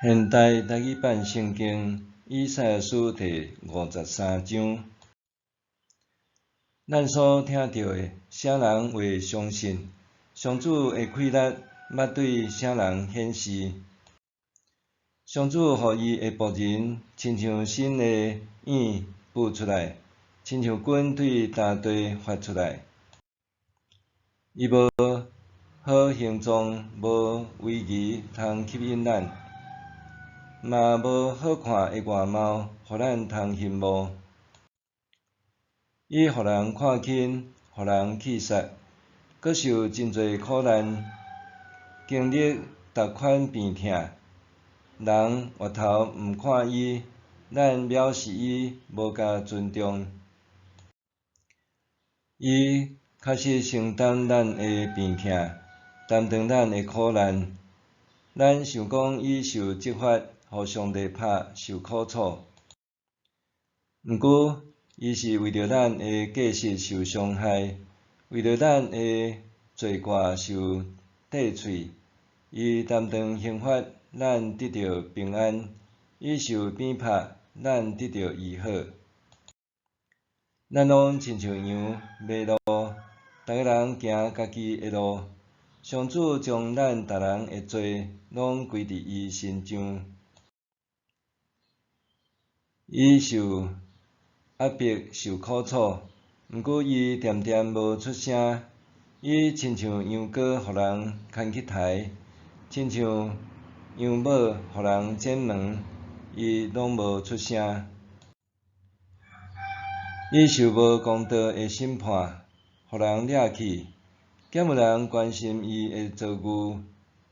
现代台语版圣经以赛亚书第53章，咱所听到的，啥人会相信？上主会开力，捌对啥人显示？上主予伊的仆人，亲像新的蛹孵出来，亲像滚对大地发出来。伊无好形状，无威仪，通吸引咱。嘛无好看的外貌，互咱通羡慕。伊互人看轻，互人气煞，搁受真侪苦难，经历逐款病痛。人回头毋看伊，咱藐视伊，无甲尊重。伊确实承担咱的病痛，担当咱的苦难。咱想讲伊受责罚，互上帝拍，受苦楚。毋过，伊是为着咱的过失受伤害，为着咱的罪过受得罪。伊担当刑罚，咱得到平安；伊受鞭拍，咱得到医好。咱拢亲像羊迷路，逐个人行家己的路。上主将咱逐人的罪拢归伫伊身上。伊受压迫、受苦楚，毋过伊恬恬无出声。伊亲像羊羔，互人牵去刣；亲像羊母，互人剪毛，伊拢无出声。伊受无公道的审判，互人掠去，减有人关心伊的遭遇。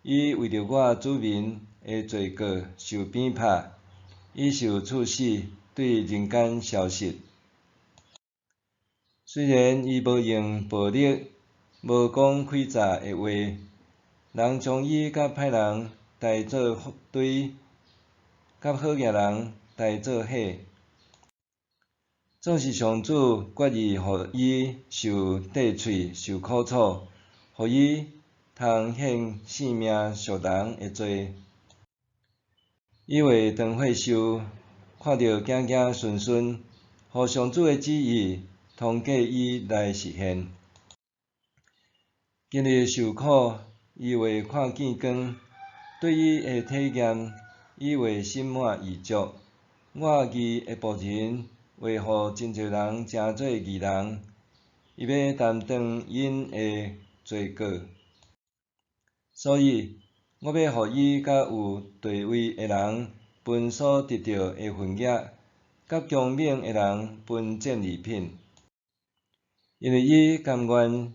伊为着我子民的罪过受鞭拍，伊受处死，对人间消失。虽然伊无用暴力，无讲诡诈的话，人将伊甲歹人带做堆，甲好业人带做伙。总是上主决意，互伊受得罪、受苦楚，互伊通献性命赎人的罪。伊为长岁寿，看到子子孙孙，互上主的旨意通过伊来实现。经历受苦，伊会看见光。对伊的体验，伊会心满意足。我义的仆人会互真侪人成做义人，伊要担当因的罪过。所以，我要互伊甲有地位的人分所得到的份额，甲强猛的人分战利品。因为伊甘愿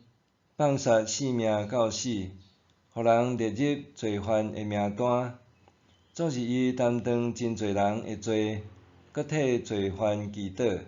放杀性命到死，互人列入罪犯的名单。总是伊担当真侪人的罪，搁替罪犯祈祷。